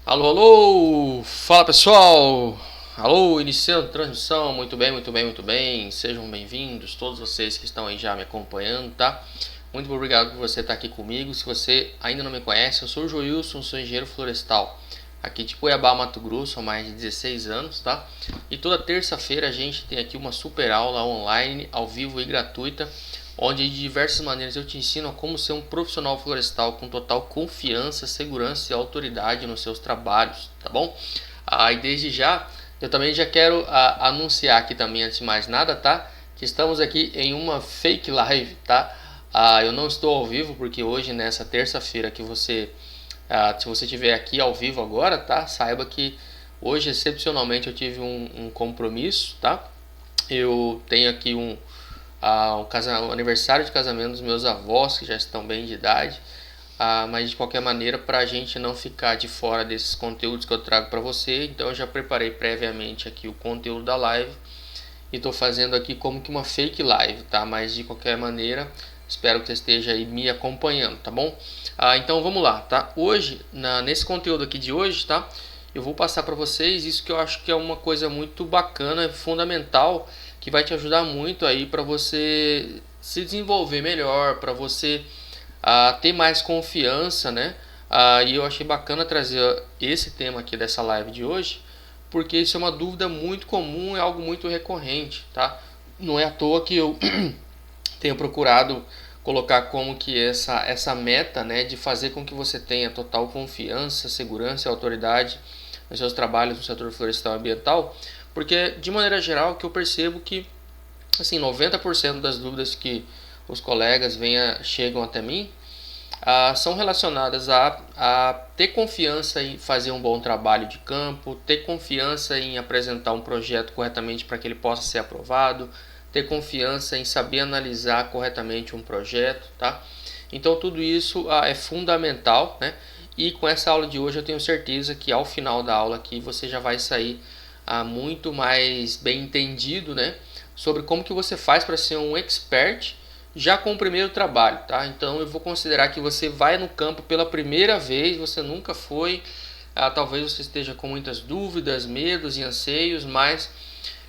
Alô, alô! Fala pessoal! Alô, iniciando transmissão, muito bem, muito bem, muito bem. Sejam bem-vindos, todos vocês que estão aí já me acompanhando, tá? Muito obrigado por você estar aqui comigo. Se você ainda não me conhece, eu sou o Joilson, sou engenheiro florestal aqui de Cuiabá, Mato Grosso, há mais de 16 anos, tá? E toda terça-feira a gente tem aqui uma super aula online, ao vivo e gratuita, onde de diversas maneiras eu te ensino a como ser um profissional florestal com total confiança, segurança e autoridade nos seus trabalhos, tá bom? E desde já, eu também já quero anunciar aqui também, antes de mais nada, tá? Que estamos aqui em uma fake live, tá? Eu não estou ao vivo porque hoje, nessa terça-feira que você, se você estiver aqui ao vivo agora, tá? Saiba que hoje, excepcionalmente, eu tive um compromisso, tá? Eu tenho aqui um aniversário de casamento dos meus avós, que já estão bem de idade. Mas de qualquer maneira, para a gente não ficar de fora desses conteúdos que eu trago para você, então eu já preparei previamente aqui o conteúdo da live e estou fazendo aqui como que uma fake live, tá? Mas de qualquer maneira, espero que você esteja aí me acompanhando, tá bom? Então vamos lá, tá? Hoje, nesse conteúdo aqui de hoje, tá? Eu vou passar para vocês isso que eu acho que é uma coisa muito bacana, fundamental, que vai te ajudar muito aí para você se desenvolver melhor, para você ter mais confiança, né? E eu achei bacana trazer esse tema aqui dessa live de hoje, porque isso é uma dúvida muito comum, é algo muito recorrente, tá? Não é à toa que eu tenho procurado colocar como que essa meta, né, de fazer com que você tenha total confiança, segurança e autoridade nos seus trabalhos no setor florestal e ambiental, porque de maneira geral que eu percebo que assim 90% das dúvidas que os colegas chegam até mim são relacionadas a ter confiança em fazer um bom trabalho de campo, ter confiança em apresentar um projeto corretamente para que ele possa ser aprovado, ter confiança em saber analisar corretamente um projeto, tá? Então tudo isso é fundamental, né? E com essa aula de hoje eu tenho certeza que ao final da aula aqui você já vai sair muito mais bem entendido, né? Sobre como que você faz para ser um expert já com o primeiro trabalho, tá? Então eu vou considerar que você vai no campo pela primeira vez, você nunca foi, talvez você esteja com muitas dúvidas, medos e anseios, mas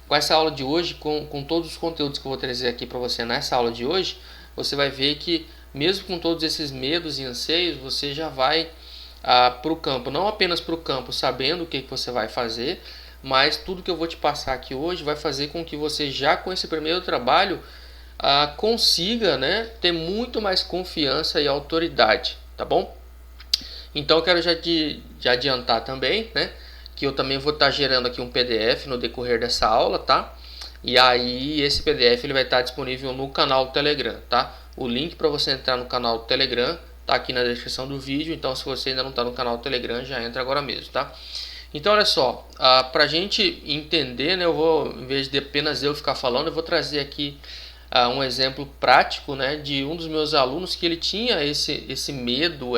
com essa aula de hoje, com todos os conteúdos que eu vou trazer aqui para você nessa aula de hoje, você vai ver que mesmo com todos esses medos e anseios, você já vai para o campo, não apenas para o campo sabendo o que você vai fazer, mas tudo que eu vou te passar aqui hoje vai fazer com que você já com esse primeiro trabalho consiga, né, ter muito mais confiança e autoridade, tá bom? Então eu quero já adiantar também, né, que eu também vou estar gerando aqui um PDF no decorrer dessa aula, tá? E aí esse PDF ele vai estar disponível no canal do Telegram, tá? O link para você entrar no canal do Telegram tá aqui na descrição do vídeo, então se você ainda não está no canal do Telegram, já entra agora mesmo, tá? Então olha só, para a gente entender, né, eu vou, em vez de apenas eu ficar falando, eu vou trazer aqui um exemplo prático, né, de um dos meus alunos que ele tinha esse medo,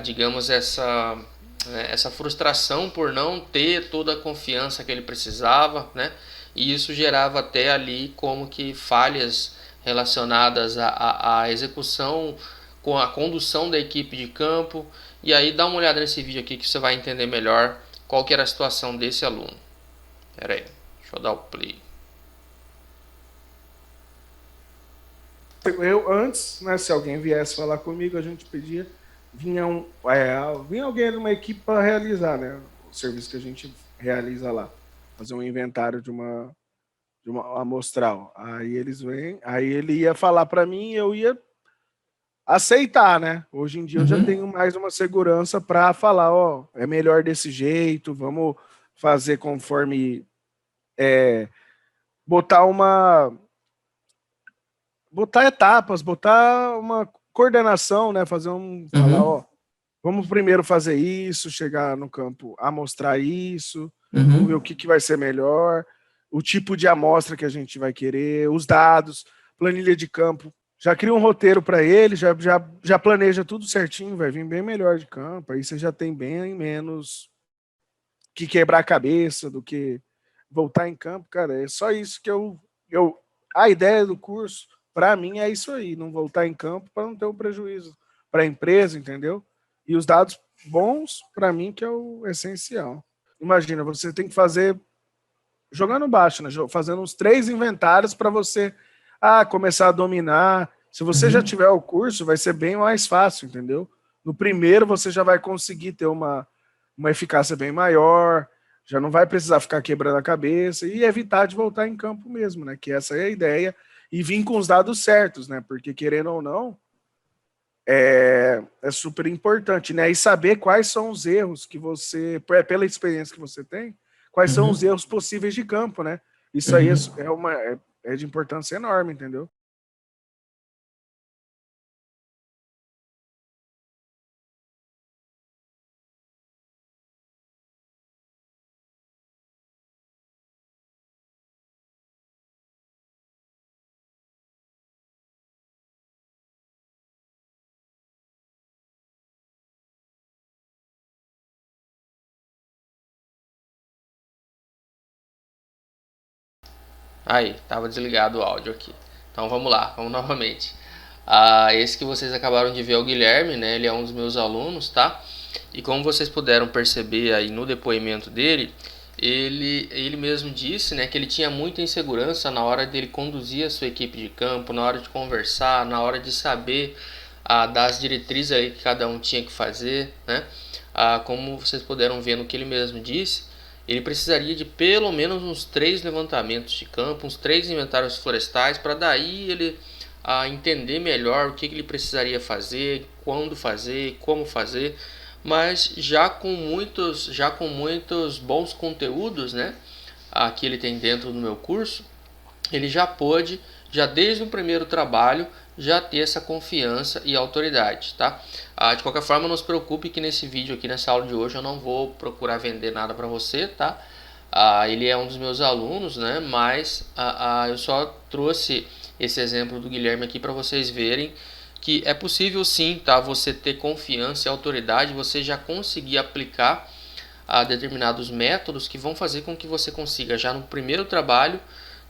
digamos, essa frustração por não ter toda a confiança que ele precisava, né, e isso gerava até ali como que falhas relacionadas à execução com a condução da equipe de campo. E aí dá uma olhada nesse vídeo aqui que você vai entender melhor qual que era a situação desse aluno. Pera aí, deixa eu dar o play. Eu antes, né, se alguém viesse falar comigo, a gente pedia, vinha alguém de uma equipe para realizar, né, o serviço que a gente realiza lá, fazer um inventário de uma amostral. Aí eles vêm, aí ele ia falar para mim, eu ia aceitar, né? Hoje em dia eu já Uhum. tenho mais uma segurança para falar, ó, é melhor desse jeito, vamos fazer conforme botar uma botar etapas, botar uma coordenação, né? Falar, Uhum. ó, vamos primeiro fazer isso, chegar no campo, amostrar isso, vamos ver o Uhum. que vai ser melhor, o tipo de amostra que a gente vai querer, os dados, planilha de campo. Já cria um roteiro para ele, já planeja tudo certinho, vai vir bem melhor de campo. Aí você já tem bem menos que quebrar a cabeça do que voltar em campo, cara. É só isso que eu a ideia do curso, para mim, é isso aí, não voltar em campo para não ter um prejuízo para a empresa, entendeu? E os dados bons, para mim, que é o essencial. Imagina, você tem que fazer, jogando baixo, né? Fazendo uns 3 inventários para você começar a dominar. Se você já tiver o curso, vai ser bem mais fácil, entendeu? No primeiro, você já vai conseguir ter uma eficácia bem maior, já não vai precisar ficar quebrando a cabeça e evitar de voltar em campo mesmo, né? Que essa é a ideia. E vir com os dados certos, né? Porque, querendo ou não, é super importante, né? E saber quais são os erros que você, pela experiência que você tem, quais são os erros possíveis de campo, né? Isso aí é de importância enorme, entendeu? Aí, tava desligado o áudio aqui. Então vamos lá, vamos novamente. Esse que vocês acabaram de ver é o Guilherme, né? Ele é um dos meus alunos, tá? E como vocês puderam perceber aí no depoimento dele, ele mesmo disse, né, que ele tinha muita insegurança na hora dele conduzir a sua equipe de campo, na hora de conversar, na hora de saber das diretrizes aí que cada um tinha que fazer, né? Como vocês puderam ver no que ele mesmo disse, ele precisaria de pelo menos uns 3 levantamentos de campo, uns 3 inventários florestais, para daí ele entender melhor o que ele precisaria fazer, quando fazer, como fazer, mas já com muitos bons conteúdos, né, que ele tem dentro do meu curso, ele já pôde, já desde o primeiro trabalho, já ter essa confiança e autoridade, tá? De qualquer forma, não se preocupe que nesse vídeo aqui, nessa aula de hoje, eu não vou procurar vender nada para você, tá? Ele é um dos meus alunos, né? Mas eu só trouxe esse exemplo do Guilherme aqui para vocês verem que é possível sim, tá? Você ter confiança e autoridade, você já conseguir aplicar determinados métodos que vão fazer com que você consiga já no primeiro trabalho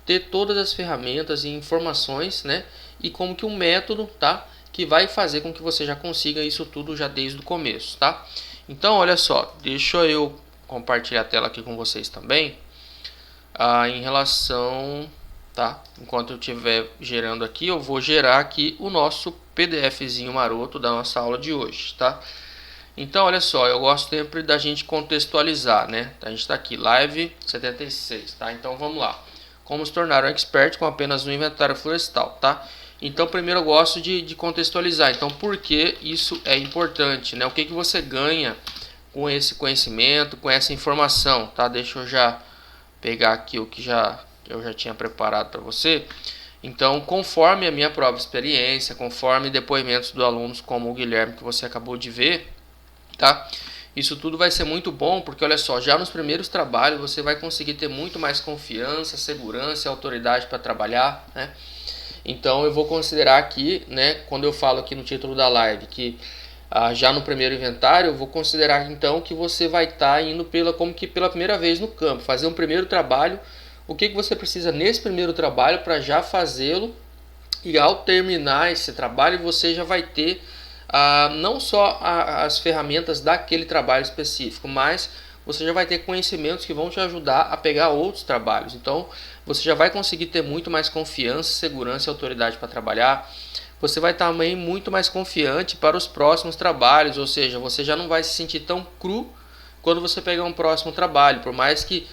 ter todas as ferramentas e informações, né? E como que um método, tá? Que vai fazer com que você já consiga isso tudo já desde o começo, tá? Então, olha só, deixa eu compartilhar a tela aqui com vocês também, em relação, tá? Enquanto eu estiver gerando aqui, eu vou gerar aqui o nosso PDFzinho maroto da nossa aula de hoje, tá? Então, olha só, eu gosto sempre da gente contextualizar, né? A gente está aqui, live 76, tá? Então, vamos lá. Como se tornar um expert com apenas um inventário florestal, tá? Então, primeiro eu gosto de contextualizar. Então, por que isso é importante, né? O que você ganha com esse conhecimento, com essa informação, tá? Deixa eu já pegar aqui o que eu já tinha preparado para você. Então, conforme a minha própria experiência, conforme depoimentos dos alunos como o Guilherme que você acabou de ver, tá? Isso tudo vai ser muito bom, porque olha só, já nos primeiros trabalhos você vai conseguir ter muito mais confiança, segurança e autoridade para trabalhar, né? Então eu vou considerar aqui, né, quando eu falo aqui no título da live, que já no primeiro inventário, eu vou considerar então que você vai estar indo como que pela primeira vez no campo, fazer um primeiro trabalho. O que você precisa nesse primeiro trabalho para já fazê-lo, e ao terminar esse trabalho você já vai ter não só as ferramentas daquele trabalho específico, mas você já vai ter conhecimentos que vão te ajudar a pegar outros trabalhos. Então você já vai conseguir ter muito mais confiança, segurança e autoridade para trabalhar. Você vai estar também muito mais confiante para os próximos trabalhos, ou seja, você já não vai se sentir tão cru quando você pegar um próximo trabalho, por mais que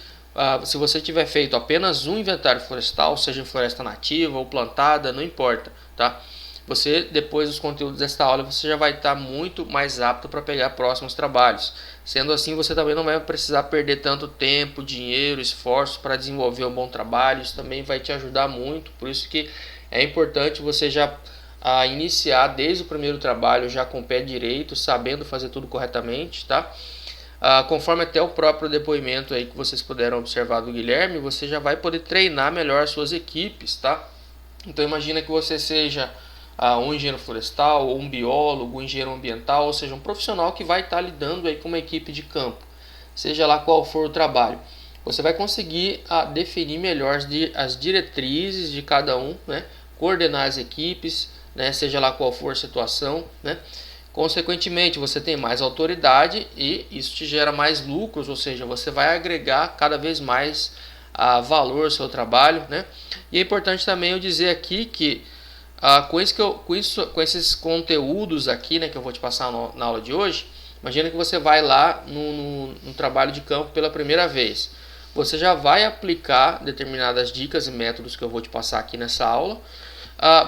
se você tiver feito apenas um inventário florestal, seja em floresta nativa ou plantada, não importa, tá? Você, depois dos conteúdos desta aula, você já vai estar muito mais apto para pegar próximos trabalhos. Sendo assim, você também não vai precisar perder tanto tempo, dinheiro, esforço para desenvolver um bom trabalho. Isso também vai te ajudar muito, por isso que é importante você já iniciar desde o primeiro trabalho já com o pé direito, sabendo fazer tudo corretamente, tá? Conforme até o próprio depoimento aí que vocês puderam observar do Guilherme, você já vai poder treinar melhor as suas equipes, tá? Então imagina que você seja um engenheiro florestal, ou um biólogo, um engenheiro ambiental, ou seja, um profissional que vai estar lidando aí com uma equipe de campo, seja lá qual for o trabalho. Você vai conseguir definir melhor as diretrizes de cada um, né? Coordenar as equipes, né? Seja lá qual for a situação, né? Consequentemente, você tem mais autoridade e isso te gera mais lucros, ou seja, você vai agregar cada vez mais valor ao seu trabalho, né? E é importante também eu dizer aqui que com esses conteúdos aqui, né, que eu vou te passar na aula de hoje, imagina que você vai lá no trabalho de campo pela primeira vez. Você já vai aplicar determinadas dicas e métodos que eu vou te passar aqui nessa aula,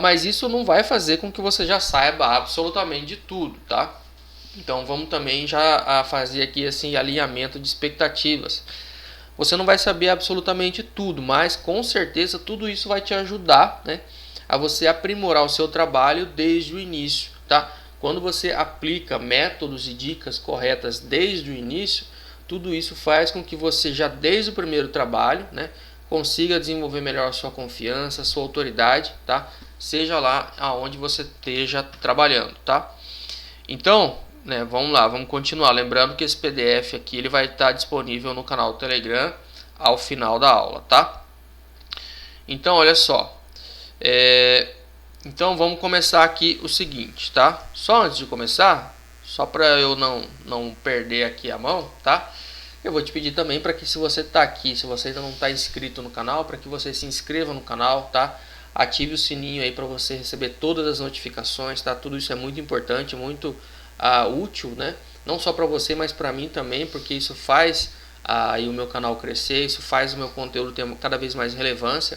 mas isso não vai fazer com que você já saiba absolutamente de tudo, tá? Então vamos também já fazer aqui assim alinhamento de expectativas. Você não vai saber absolutamente tudo, mas com certeza tudo isso vai te ajudar, né, a você aprimorar o seu trabalho desde o início, tá? Quando você aplica métodos e dicas corretas desde o início, tudo isso faz com que você já desde o primeiro trabalho, né, consiga desenvolver melhor a sua confiança, a sua autoridade, tá? Seja lá aonde você esteja trabalhando, tá? Então, né, vamos lá, vamos continuar. Lembrando que esse PDF aqui ele vai estar disponível no canal do Telegram ao final da aula, tá? Então, olha só. Então, vamos começar aqui o seguinte, tá? Só antes de começar, só para eu não perder aqui a mão, tá? Eu vou te pedir também para que, se você está aqui, se você ainda não está inscrito no canal, para que você se inscreva no canal, tá? Ative o sininho aí para você receber todas as notificações, tá? Tudo isso é muito importante, muito útil, né? Não só para você, mas para mim também, porque isso faz aí o meu canal crescer, isso faz o meu conteúdo ter cada vez mais relevância.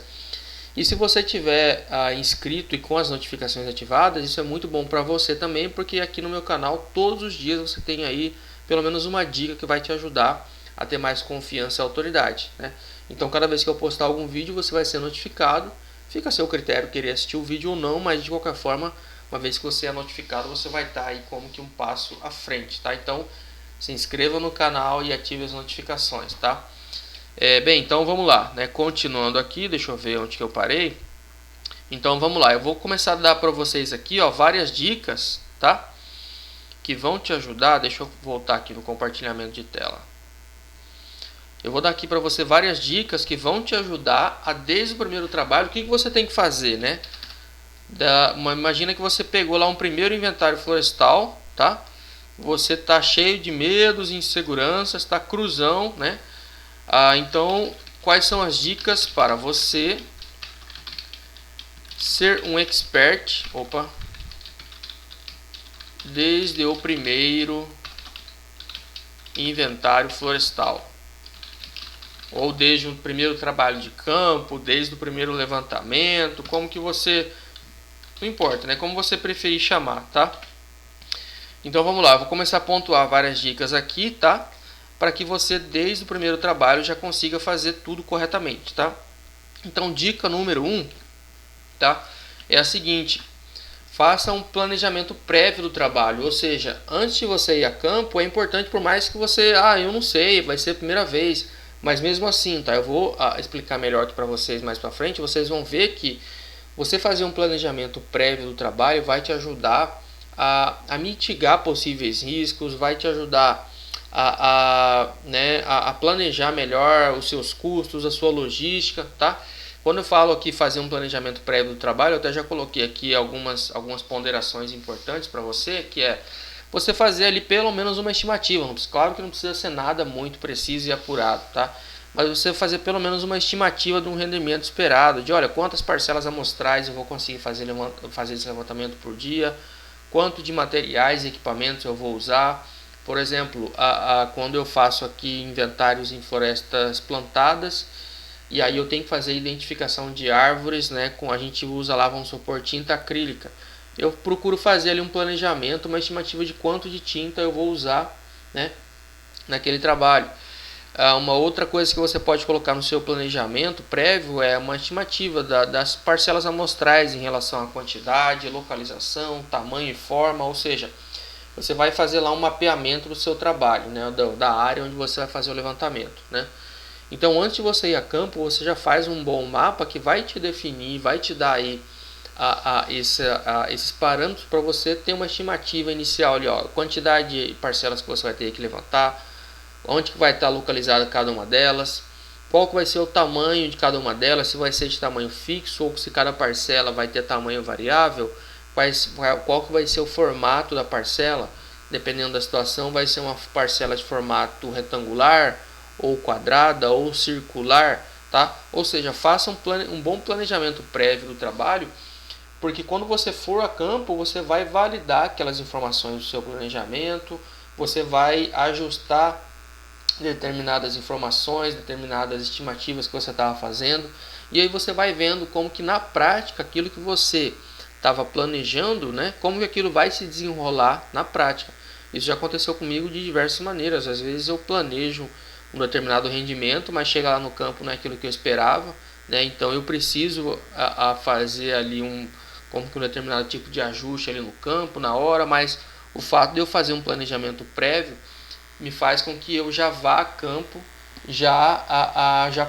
E se você tiver inscrito e com as notificações ativadas, isso é muito bom para você também, porque aqui no meu canal todos os dias você tem aí pelo menos uma dica que vai te ajudar a ter mais confiança e autoridade, né? Então cada vez que eu postar algum vídeo você vai ser notificado. Fica a seu critério querer assistir o vídeo ou não, mas de qualquer forma, uma vez que você é notificado, você vai estar aí como que um passo à frente, tá? Então se inscreva no canal e ative as notificações, tá? Bem, então vamos lá, né? Continuando aqui, deixa eu ver onde que eu parei. Então vamos lá, eu vou começar a dar para vocês aqui, ó, várias dicas, tá? Que vão te ajudar. Deixa eu voltar aqui no compartilhamento de tela. Eu vou dar aqui para você várias dicas que vão te ajudar a, desde o primeiro trabalho, o que você tem que fazer, né? Imagina que você pegou lá um primeiro inventário florestal, tá? Você tá cheio de medos e inseguranças, tá cruzão, né? Então, quais são as dicas para você ser um expert, desde o primeiro inventário florestal? Ou desde o primeiro trabalho de campo, desde o primeiro levantamento, como que você... Não importa, né? Como você preferir chamar, tá? Então vamos lá, vou começar a pontuar várias dicas aqui, tá? Para que você, desde o primeiro trabalho, já consiga fazer tudo corretamente, tá? Então, dica número 1, tá? É a seguinte: faça um planejamento prévio do trabalho, ou seja, antes de você ir a campo, é importante, por mais que você, eu não sei, vai ser a primeira vez, mas mesmo assim, tá? Eu vou explicar melhor aqui para vocês mais para frente. Vocês vão ver que você fazer um planejamento prévio do trabalho vai te ajudar a mitigar possíveis riscos, vai te ajudar a planejar melhor os seus custos, a sua logística, tá? Quando eu falo aqui fazer um planejamento prévio do trabalho, eu até já coloquei aqui algumas ponderações importantes para você, que é você fazer ali pelo menos uma estimativa. Claro que não precisa ser nada muito preciso e apurado, tá? Mas você fazer pelo menos uma estimativa de um rendimento esperado, de olha, quantas parcelas amostrais eu vou conseguir fazer esse levantamento por dia, quanto de materiais e equipamentos eu vou usar. Por exemplo, quando eu faço aqui inventários em florestas plantadas, e aí eu tenho que fazer identificação de árvores, né? A gente usa lá, vamos supor, tinta acrílica. Eu procuro fazer ali um planejamento, uma estimativa de quanto de tinta eu vou usar, né, naquele trabalho. Uma outra coisa que você pode colocar no seu planejamento prévio é uma estimativa das parcelas amostrais em relação à quantidade, localização, tamanho e forma, ou seja, você vai fazer lá um mapeamento do seu trabalho, né, da área onde você vai fazer o levantamento, né? Então, antes de você ir a campo, você já faz um bom mapa que vai te definir, vai te dar aí esses parâmetros para você ter uma estimativa inicial ali, ó, quantidade de parcelas que você vai ter que levantar, onde que vai estar localizada cada uma delas, qual que vai ser o tamanho de cada uma delas, se vai ser de tamanho fixo ou se cada parcela vai ter tamanho variável, qual que vai ser o formato da parcela. Dependendo da situação, vai ser uma parcela de formato retangular, ou quadrada, ou circular, tá? Ou seja, faça um bom planejamento prévio do trabalho, porque quando você for a campo, você vai validar aquelas informações do seu planejamento, você vai ajustar determinadas informações, determinadas estimativas que você estava fazendo, e aí você vai vendo como que na prática aquilo que você estava planejando, né, como que aquilo vai se desenrolar na prática. Isso já aconteceu comigo de diversas maneiras. Às vezes eu planejo um determinado rendimento, mas chega lá no campo não é aquilo que eu esperava, né? Então eu preciso fazer ali um determinado tipo de ajuste ali no campo, na hora, mas o fato de eu fazer um planejamento prévio me faz com que eu já vá a campo já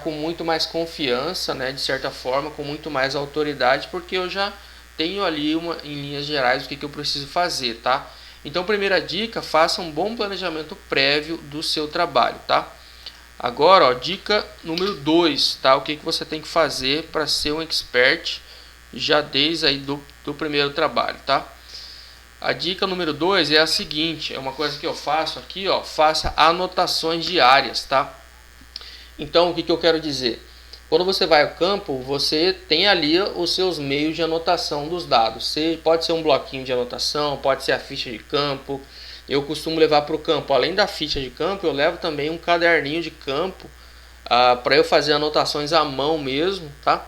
com muito mais confiança, né? De certa forma, com muito mais autoridade, porque eu já tenho ali em linhas gerais o que eu preciso fazer, tá? Então, primeira dica, faça um bom planejamento prévio do seu trabalho, tá? Agora, ó, dica número 2, tá? O que você tem que fazer para ser um expert já desde aí do primeiro trabalho, tá? A dica número 2 é a seguinte, é uma coisa que eu faço aqui, ó, faça anotações diárias, tá? Então, o que eu quero dizer? Quando você vai ao campo, você tem ali os seus meios de anotação dos dados. Pode ser um bloquinho de anotação, pode ser a ficha de campo. Eu costumo levar para o campo, além da ficha de campo, eu levo também um caderninho de campo para eu fazer anotações à mão mesmo, tá?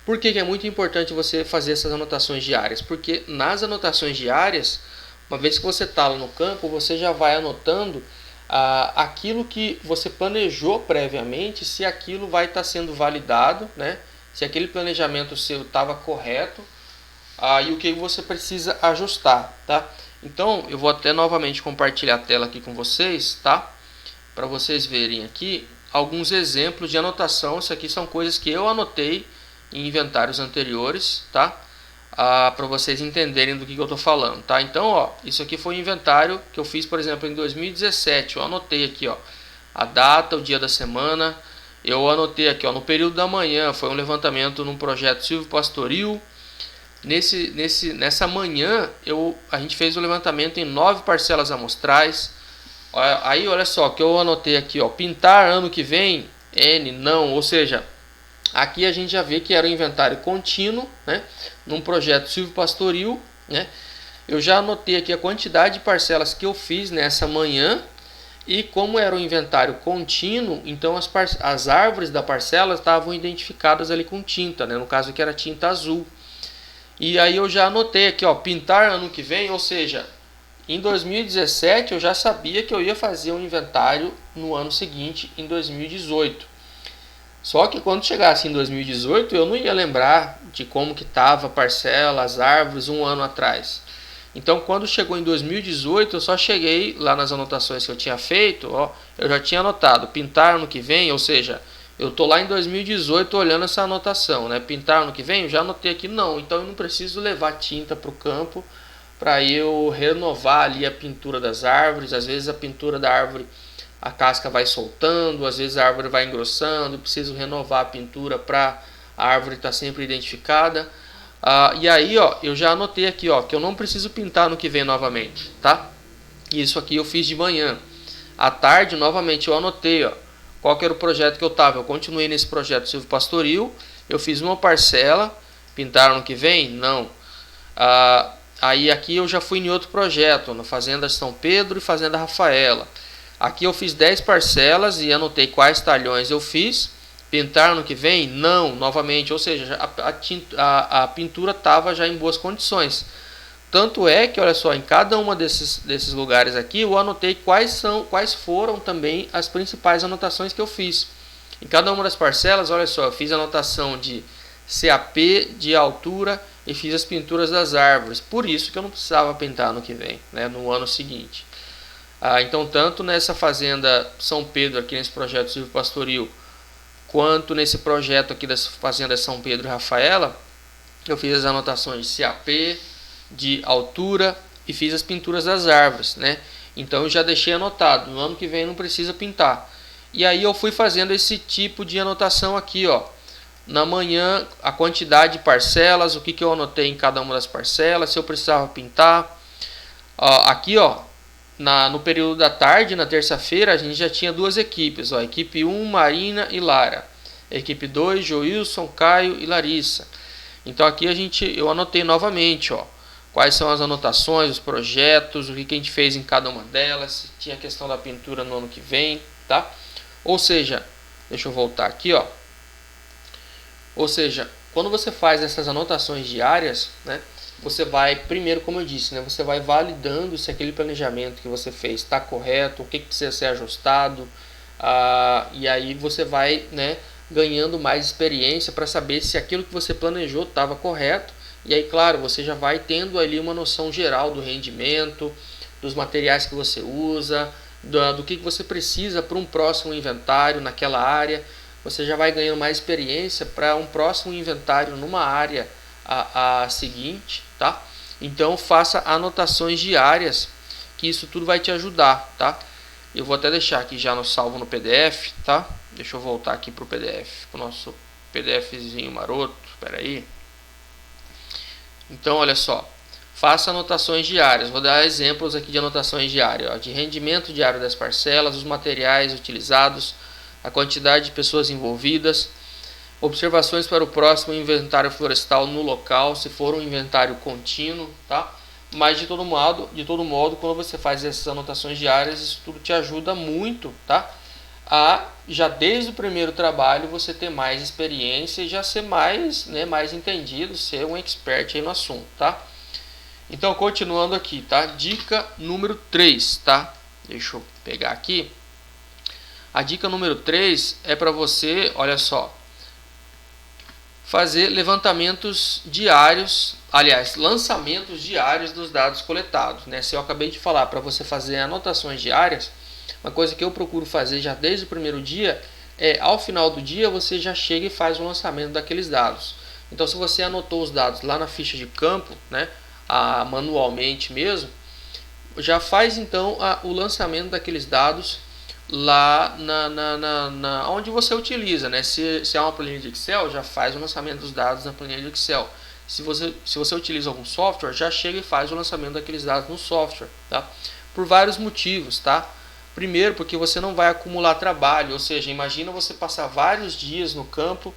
Por que é muito importante você fazer essas anotações diárias? Porque nas anotações diárias, uma vez que você está lá no campo, você já vai anotando aquilo que você planejou previamente, se aquilo vai estar sendo validado, né? Se aquele planejamento seu estava correto, e o que você precisa ajustar, tá? Então eu vou até novamente compartilhar a tela aqui com vocês, tá? Para vocês verem aqui alguns exemplos de anotação. Isso aqui são coisas que eu anotei em inventários anteriores, tá? Para vocês entenderem do que eu estou falando, tá? Então, ó, isso aqui foi um inventário que eu fiz, por exemplo, em 2017. Eu anotei aqui, ó, a data, o dia da semana. Eu anotei aqui, ó, no período da manhã, foi um levantamento num projeto Silvio Pastoril. Nessa manhã, a gente fez o levantamento em 9 parcelas amostrais. Aí, olha só, que eu anotei aqui, ó, pintar ano que vem, N, não, ou seja, aqui a gente já vê que era um inventário contínuo, né? Num projeto Silvio Pastoril, né? Eu já anotei aqui a quantidade de parcelas que eu fiz nessa manhã. E como era um inventário contínuo, então as árvores da parcela estavam identificadas ali com tinta, né? No caso aqui era tinta azul. E aí eu já anotei aqui, ó, pintar ano que vem, ou seja, em 2017 eu já sabia que eu ia fazer um inventário no ano seguinte, em 2018. Só que quando chegasse em 2018 eu não ia lembrar de como que estava a parcela, as árvores um ano atrás. Então quando chegou em 2018 eu só cheguei lá nas anotações que eu tinha feito, ó, eu já tinha anotado pintar ano que vem, ou seja, eu tô lá em 2018 olhando essa anotação, né? Pintar ano que vem, eu já anotei aqui não, então eu não preciso levar tinta para o campo para eu renovar ali a pintura das árvores. Às vezes a pintura da árvore, a casca vai soltando, às vezes a árvore vai engrossando, eu preciso renovar a pintura para a árvore estar sempre identificada. E aí, ó, eu já anotei aqui, ó, que eu não preciso pintar no que vem novamente, tá? Isso aqui eu fiz de manhã. À tarde, novamente, eu anotei, ó, qual que era o projeto que eu estava. Eu continuei nesse projeto Silvio Pastoril, eu fiz uma parcela, pintar no que vem? Não. Aí aqui eu já fui em outro projeto, na Fazenda São Pedro e Fazenda Rafaela. Aqui eu fiz 10 parcelas e anotei quais talhões eu fiz. Pintar no que vem? Não, novamente, ou seja, a pintura estava já em boas condições. Tanto é que, olha só, em cada uma desses lugares aqui, eu anotei quais foram também as principais anotações que eu fiz. Em cada uma das parcelas, olha só, eu fiz a anotação de CAP, de altura e fiz as pinturas das árvores. Por isso que eu não precisava pintar no que vem, né, no ano seguinte. Então, tanto nessa Fazenda São Pedro, aqui nesse projeto Silvio Pastoril, quanto nesse projeto aqui das Fazendas São Pedro e Rafaela, eu fiz as anotações de CAP, de altura e fiz as pinturas das árvores, né? Então eu já deixei anotado, no ano que vem não precisa pintar. E aí eu fui fazendo esse tipo de anotação aqui, ó. Na manhã, a quantidade de parcelas, o que eu anotei em cada uma das parcelas, se eu precisava pintar. Aqui, no período da tarde, na terça-feira, a gente já tinha duas equipes. Equipe 1, Marina e Lara. Equipe 2, Joilson, Caio e Larissa. Então aqui eu anotei novamente, quais são as anotações, os projetos, o que a gente fez em cada uma delas. Tinha a questão da pintura no ano que vem, tá? Ou seja, deixa eu voltar aqui, Ou seja, quando você faz essas anotações diárias, né, você vai, primeiro, como eu disse, né, você vai validando se aquele planejamento que você fez está correto, o que precisa ser ajustado, e aí você vai, né, ganhando mais experiência para saber se aquilo que você planejou estava correto. E aí, claro, você já vai tendo ali uma noção geral do rendimento, dos materiais que você usa, do que você precisa para um próximo inventário naquela área. Você já vai ganhando mais experiência para um próximo inventário numa área a seguinte, tá? Então faça anotações diárias, que isso tudo vai te ajudar, tá? Eu vou até deixar aqui já no salvo no PDF, tá? Deixa eu voltar aqui para o PDF, para o nosso PDFzinho maroto, espera aí. Então, olha só, faça anotações diárias. Vou dar exemplos aqui de anotações diárias, de rendimento diário das parcelas, os materiais utilizados, a quantidade de pessoas envolvidas, observações para o próximo inventário florestal no local, se for um inventário contínuo, tá? Mas de todo modo, quando você faz essas anotações diárias, isso tudo te ajuda muito, tá? Já desde o primeiro trabalho você ter mais experiência e já ser mais entendido, ser um expert aí no assunto, tá? Então, continuando aqui, tá? Dica número 3, tá? Deixa eu pegar aqui. A dica número 3 é para você, olha só, fazer levantamentos diários, aliás, lançamentos diários dos dados coletados, né? Se eu acabei de falar para você fazer anotações diárias, uma coisa que eu procuro fazer já desde o primeiro dia ao final do dia, você já chega e faz o lançamento daqueles dados. Então, se você anotou os dados lá na ficha de campo, né, manualmente mesmo, já faz então o lançamento daqueles dados lá onde você utiliza, né? Se é uma planilha de Excel, já faz o lançamento dos dados na planilha de Excel. Se você utiliza algum software, já chega e faz o lançamento daqueles dados no software, tá? Por vários motivos, tá? Primeiro, porque você não vai acumular trabalho, ou seja, imagina você passar vários dias no campo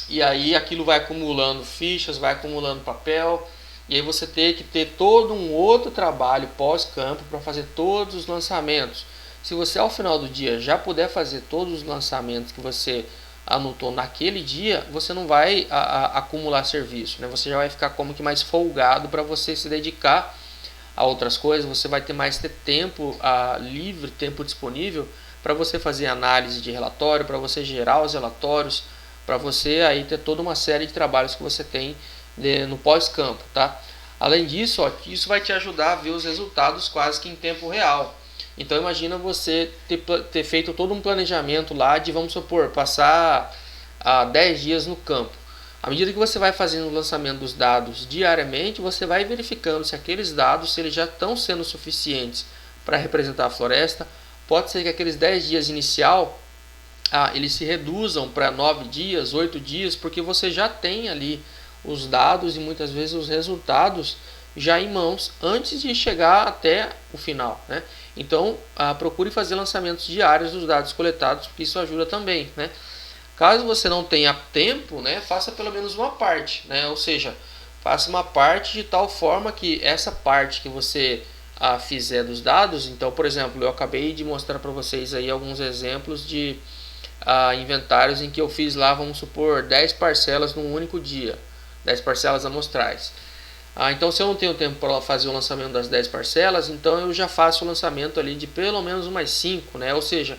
e aí aquilo vai acumulando fichas, vai acumulando papel, e aí você tem que ter todo um outro trabalho pós-campo para fazer todos os lançamentos. Se você ao final do dia já puder fazer todos os lançamentos que você anotou naquele dia, você não vai acumular serviço, né? Você já vai ficar como que mais folgado para você se dedicar a outras coisas. Você vai ter mais tempo livre, tempo disponível para você fazer análise de relatório, para você gerar os relatórios, para você aí ter toda uma série de trabalhos que você tem no pós-campo, tá? Além disso, isso vai te ajudar a ver os resultados quase que em tempo real. Então imagina você ter feito todo um planejamento lá de, vamos supor, passar 10 dias no campo. À medida que você vai fazendo o lançamento dos dados diariamente, você vai verificando se aqueles dados, se eles já estão sendo suficientes para representar a floresta. Pode ser que aqueles 10 dias inicial, eles se reduzam para 9 dias, 8 dias, porque você já tem ali os dados e muitas vezes os resultados já em mãos antes de chegar até o final, né? Então, procure fazer lançamentos diários dos dados coletados, porque isso ajuda também, né? Caso você não tenha tempo, né, faça pelo menos uma parte, né? Ou seja, faça uma parte de tal forma que essa parte que você fizer dos dados, então, por exemplo, eu acabei de mostrar para vocês aí alguns exemplos de inventários em que eu fiz lá, vamos supor, 10 parcelas num único dia, 10 parcelas amostrais. Então, se eu não tenho tempo para fazer o lançamento das 10 parcelas, então eu já faço o lançamento ali de pelo menos umas 5, né? Ou seja,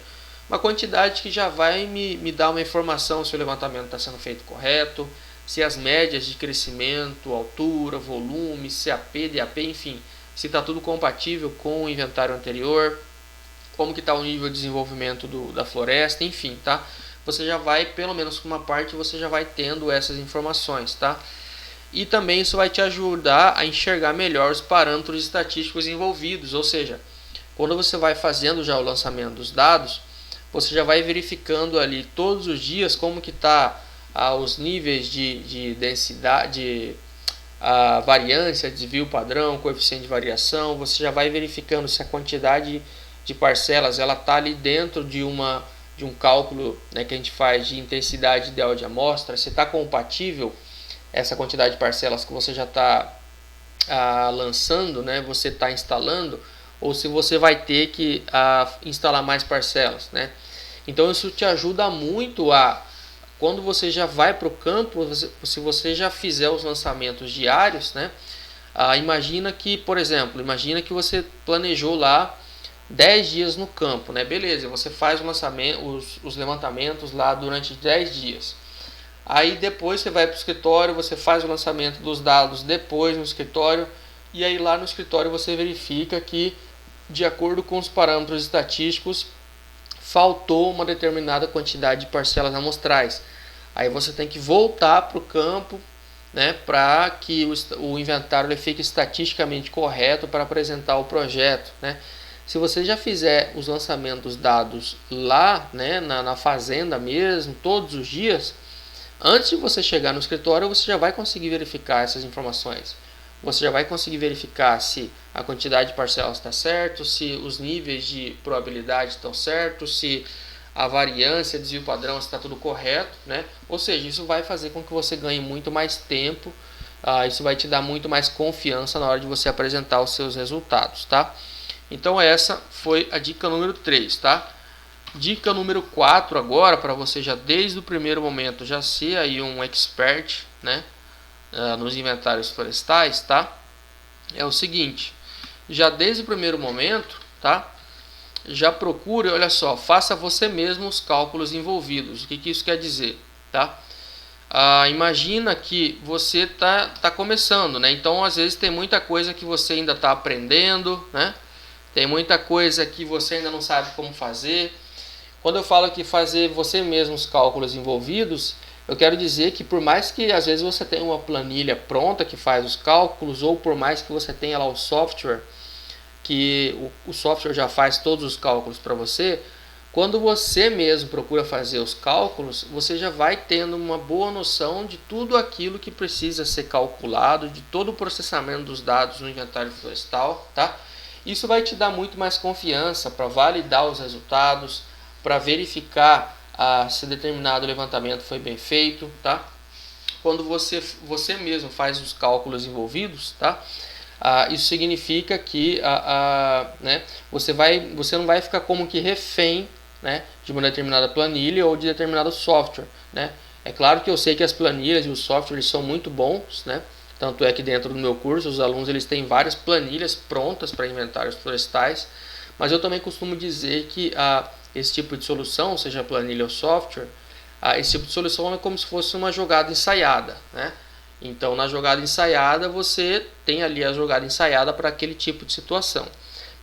uma quantidade que já vai me dar uma informação se o levantamento está sendo feito correto, se as médias de crescimento, altura, volume, CAP, DAP, enfim, se está tudo compatível com o inventário anterior, como que está o nível de desenvolvimento da floresta, enfim, tá? Você já vai, pelo menos com uma parte, você já vai tendo essas informações, tá? E também isso vai te ajudar a enxergar melhor os parâmetros estatísticos envolvidos, ou seja, quando você vai fazendo já o lançamento dos dados, você já vai verificando ali todos os dias como que está os níveis de densidade, a variância, desvio padrão, coeficiente de variação. Você já vai verificando se a quantidade de parcelas ela está ali dentro de um cálculo, né, que a gente faz de intensidade ideal de amostra, se está compatível essa quantidade de parcelas que você já está lançando, né, você está instalando, ou se você vai ter que instalar mais parcelas, né? Então isso te ajuda muito quando você já vai para o campo, se você já fizer os lançamentos diários, né? Imagina que, por exemplo, você planejou lá 10 dias no campo, né? Beleza, você faz os levantamentos lá durante 10 dias. Aí depois você vai para o escritório, você faz o lançamento dos dados depois no escritório, e aí lá no escritório você verifica que, de acordo com os parâmetros estatísticos, faltou uma determinada quantidade de parcelas amostrais. Aí você tem que voltar para o campo, né, para que o inventário ele fique estatisticamente correto para apresentar o projeto, né? Se você já fizer os lançamentos dos dados lá, né, na fazenda mesmo, todos os dias, antes de você chegar no escritório, você já vai conseguir verificar essas informações. Você já vai conseguir verificar se a quantidade de parcelas está certo, se os níveis de probabilidade estão certos, se a variância, desvio padrão, está tudo correto, né? Ou seja, isso vai fazer com que você ganhe muito mais tempo, isso vai te dar muito mais confiança na hora de você apresentar os seus resultados, tá? Então essa foi a dica número 3, tá? Dica número 4 agora, para você já desde o primeiro momento já ser aí um expert, né, nos inventários florestais, tá? É o seguinte, já desde o primeiro momento, tá? Já procure, olha só, faça você mesmo os cálculos envolvidos. O que isso quer dizer, tá? Imagina que você tá começando, né? Então às vezes tem muita coisa que você ainda está aprendendo, né? Tem muita coisa que você ainda não sabe como fazer. Quando eu falo que fazer você mesmo os cálculos envolvidos, eu quero dizer que por mais que às vezes você tenha uma planilha pronta que faz os cálculos, ou por mais que você tenha lá o software, que o software já faz todos os cálculos para você, quando você mesmo procura fazer os cálculos, você já vai tendo uma boa noção de tudo aquilo que precisa ser calculado, de todo o processamento dos dados no inventário florestal, tá? Isso vai te dar muito mais confiança para validar os resultados, para verificar se determinado levantamento foi bem feito, tá? Quando você mesmo faz os cálculos envolvidos, tá? Isso significa que né, você não vai ficar como que refém, né, de uma determinada planilha ou de determinado software, né? É claro que eu sei que as planilhas e os softwares são muito bons, né? Tanto é que dentro do meu curso os alunos eles têm várias planilhas prontas para inventários florestais, mas eu também costumo dizer que esse tipo de solução, seja planilha ou software, esse tipo de solução é como se fosse uma jogada ensaiada, né? Então, na jogada ensaiada, você tem ali a jogada ensaiada para aquele tipo de situação.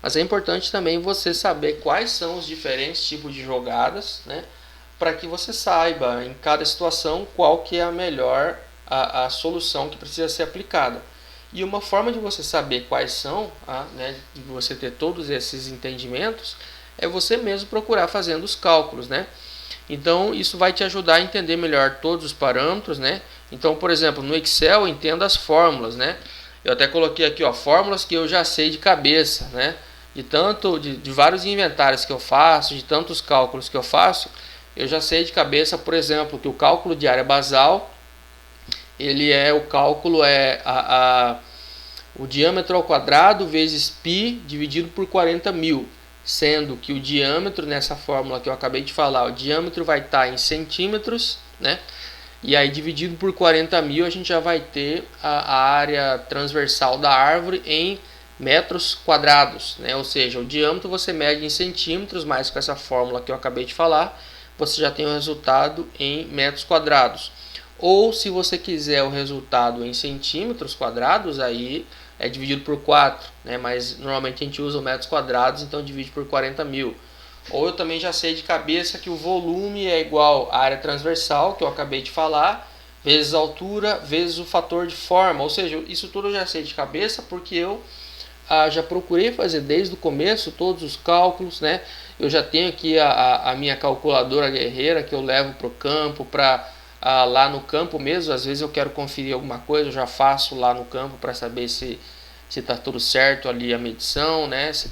Mas é importante também você saber quais são os diferentes tipos de jogadas, né? Para que você saiba em cada situação qual que é a melhor a solução que precisa ser aplicada. E uma forma de você saber quais são, né, de você ter todos esses entendimentos, é você mesmo procurar fazendo os cálculos, né? Então isso vai te ajudar a entender melhor todos os parâmetros, né? Então, por exemplo, no Excel entenda as fórmulas, né? Eu até coloquei aqui, ó, fórmulas que eu já sei de cabeça, né? De vários inventários que eu faço, de tantos cálculos que eu faço, eu já sei de cabeça, por exemplo, que o cálculo de área basal, o diâmetro ao quadrado vezes π dividido por 40.000. Sendo que o diâmetro, nessa fórmula que eu acabei de falar, o diâmetro vai estar em centímetros, né? E aí dividido por 40.000 a gente já vai ter a área transversal da árvore em metros quadrados, né? Ou seja, o diâmetro você mede em centímetros, mas com essa fórmula que eu acabei de falar, você já tem o resultado em metros quadrados. Ou se você quiser o resultado em centímetros quadrados, aí é dividido por 4, né? Mas normalmente a gente usa metros quadrados, então divide por 40.000. Ou eu também já sei de cabeça que o volume é igual à área transversal, que eu acabei de falar, vezes a altura, vezes o fator de forma. Ou seja, isso tudo eu já sei de cabeça porque eu já procurei fazer desde o começo todos os cálculos, né? Eu já tenho aqui a minha calculadora guerreira que eu levo para o campo para lá no campo mesmo. Às vezes eu quero conferir alguma coisa, eu já faço lá no campo para saber se está tudo certo ali a medição, né? Se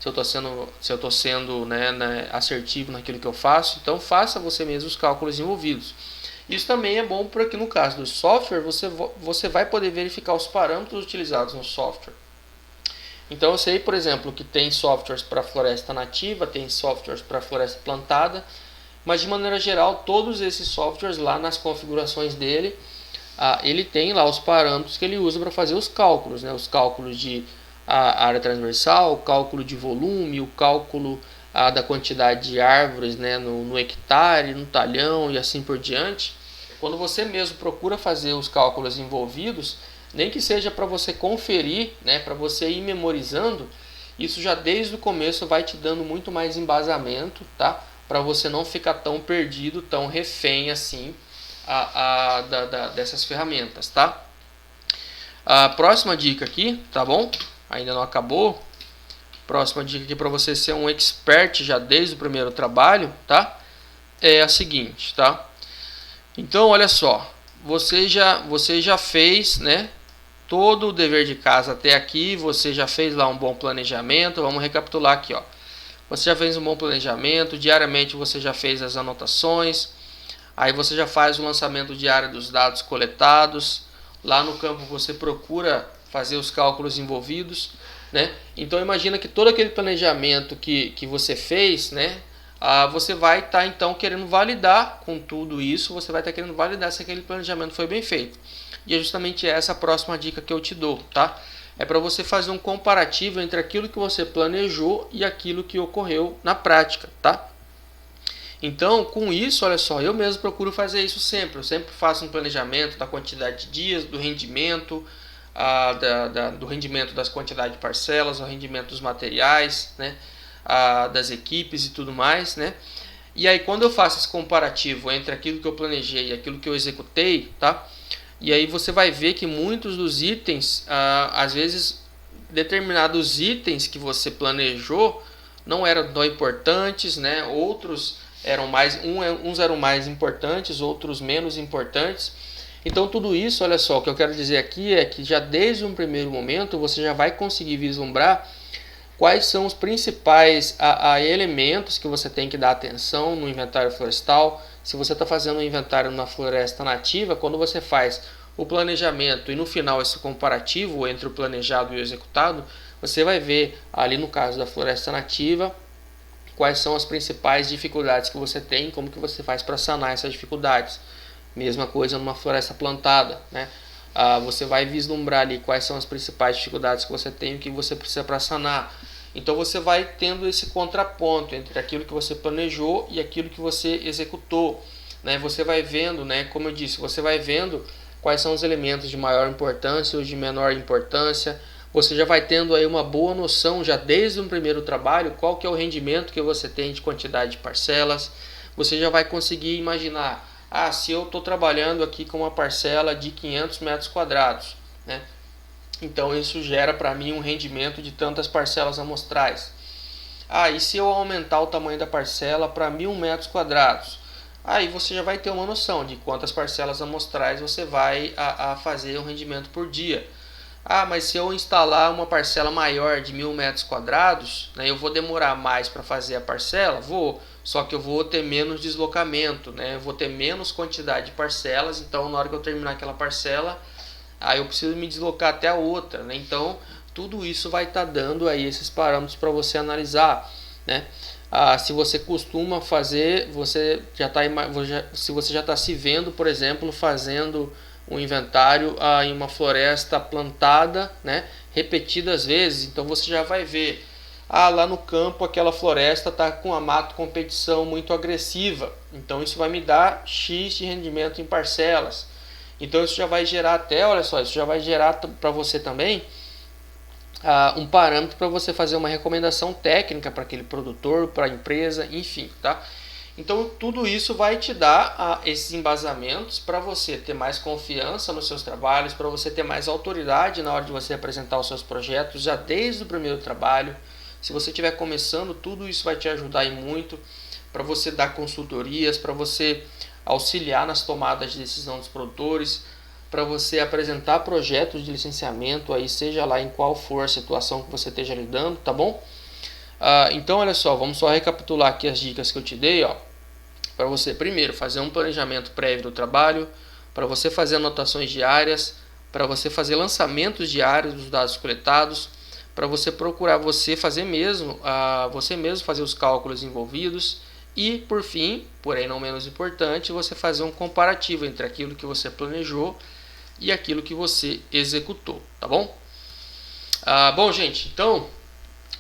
eu estou sendo né, assertivo naquilo que eu faço. Então faça você mesmo os cálculos envolvidos. Isso também é bom porque no caso do software você vai poder verificar os parâmetros utilizados no software. Então eu sei, por exemplo, que tem softwares para floresta nativa, tem softwares para floresta plantada, mas de maneira geral todos esses softwares lá nas configurações dele, ele tem lá os parâmetros que ele usa para fazer os cálculos, né? Os cálculos de área transversal, o cálculo de volume, o cálculo da quantidade de árvores, né, no hectare, no talhão e assim por diante. Quando você mesmo procura fazer os cálculos envolvidos, nem que seja para você conferir, né, para você ir memorizando, isso já desde o começo vai te dando muito mais embasamento, tá? Para você não ficar tão perdido, tão refém assim dessas ferramentas, tá? A próxima dica aqui, tá bom? Ainda não acabou. Próxima dica aqui para você ser um expert já desde o primeiro trabalho, tá? É a seguinte, tá? Então, olha só, você já fez, né, todo o dever de casa até aqui, você já fez lá um bom planejamento. Vamos recapitular aqui, ó. Você já fez um bom planejamento, diariamente você já fez as anotações, aí você já faz o lançamento diário dos dados coletados, lá no campo você procura fazer os cálculos envolvidos, né? Então imagina que todo aquele planejamento que você fez, né, você vai estar então querendo validar com tudo isso, você vai estar querendo validar se aquele planejamento foi bem feito. E é justamente essa a próxima dica que eu te dou, tá? É para você fazer um comparativo entre aquilo que você planejou e aquilo que ocorreu na prática, tá? Então, com isso, olha só, eu mesmo procuro fazer isso sempre. Eu sempre faço um planejamento da quantidade de dias, do rendimento, do rendimento das quantidades de parcelas, o rendimento dos materiais, né, das equipes e tudo mais, né? E aí, quando eu faço esse comparativo entre aquilo que eu planejei e aquilo que eu executei, tá? E aí você vai ver que muitos dos itens, às vezes determinados itens que você planejou não eram tão importantes, né? Outros eram uns eram mais importantes, outros menos importantes. Então tudo isso, olha só, o que eu quero dizer aqui é que já desde um primeiro momento você já vai conseguir vislumbrar quais são os principais elementos que você tem que dar atenção no inventário florestal. Se você está fazendo um inventário na floresta nativa, quando você faz o planejamento e no final esse comparativo entre o planejado e o executado, você vai ver ali no caso da floresta nativa quais são as principais dificuldades que você tem, como que você faz para sanar essas dificuldades. Mesma coisa numa floresta plantada, né? Você vai vislumbrar ali quais são as principais dificuldades que você tem e o que você precisa para sanar. Então você vai tendo esse contraponto entre aquilo que você planejou e aquilo que você executou, né? Você vai vendo, né, como eu disse, você vai vendo quais são os elementos de maior importância ou de menor importância. Você já vai tendo aí uma boa noção, já desde o primeiro trabalho, qual que é o rendimento que você tem de quantidade de parcelas. Você já vai conseguir imaginar, se eu estou trabalhando aqui com uma parcela de 500 metros quadrados, né? Então isso gera para mim um rendimento de tantas parcelas amostrais. E se eu aumentar o tamanho da parcela para 1000 metros quadrados? Aí você já vai ter uma noção de quantas parcelas amostrais você vai fazer um rendimento por dia. Mas se eu instalar uma parcela maior de 1000 metros quadrados, né, eu vou demorar mais para fazer a parcela? Vou, só que eu vou ter menos deslocamento, né? Eu vou ter menos quantidade de parcelas, então na hora que eu terminar aquela parcela, eu preciso me deslocar até a outra, né? Então tudo isso vai estar dando aí esses parâmetros para você analisar, né? Se você costuma fazer, se você já está se vendo, por exemplo, fazendo um inventário em uma floresta plantada, né, repetidas vezes, então você já vai ver, lá no campo aquela floresta está com a mato competição muito agressiva, então isso vai me dar X de rendimento em parcelas. Então isso já vai gerar até, olha só, isso já vai gerar para você também um parâmetro para você fazer uma recomendação técnica para aquele produtor, para a empresa, enfim, tá? Então tudo isso vai te dar esses embasamentos para você ter mais confiança nos seus trabalhos, para você ter mais autoridade na hora de você apresentar os seus projetos já desde o primeiro trabalho. Se você estiver começando, tudo isso vai te ajudar e muito para você dar consultorias, para você auxiliar nas tomadas de decisão dos produtores, para você apresentar projetos de licenciamento, aí seja lá em qual for a situação que você esteja lidando, tá bom? Então olha só, vamos só recapitular aqui as dicas que eu te dei, ó, para você primeiro fazer um planejamento prévio do trabalho, para você fazer anotações diárias, para você fazer lançamentos diários dos dados coletados, para você procurar você mesmo fazer os cálculos envolvidos e, por fim, porém não menos importante, você fazer um comparativo entre aquilo que você planejou e aquilo que você executou, tá bom? Bom, gente, então,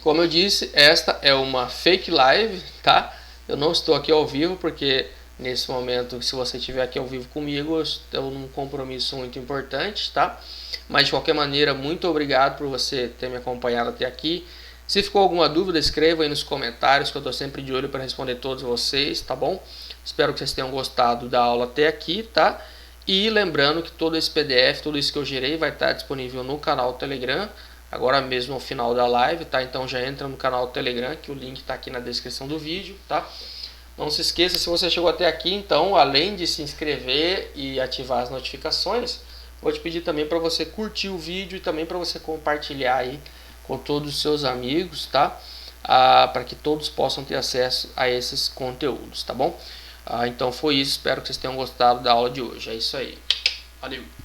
como eu disse, esta é uma fake live, tá? Eu não estou aqui ao vivo porque nesse momento, se você estiver aqui ao vivo comigo, eu estou num compromisso muito importante, tá? Mas de qualquer maneira, muito obrigado por você ter me acompanhado até aqui. Se ficou alguma dúvida, escreva aí nos comentários que eu estou sempre de olho para responder todos vocês, tá bom? Espero que vocês tenham gostado da aula até aqui, tá? E lembrando que todo esse PDF, tudo isso que eu gerei vai estar disponível no canal Telegram, agora mesmo ao final da live, tá? Então já entra no canal Telegram, que o link está aqui na descrição do vídeo, tá? Não se esqueça, se você chegou até aqui, então, além de se inscrever e ativar as notificações, vou te pedir também para você curtir o vídeo e também para você compartilhar aí com todos os seus amigos, tá? Para que todos possam ter acesso a esses conteúdos, tá bom? Então foi isso, espero que vocês tenham gostado da aula de hoje. É isso aí. Valeu!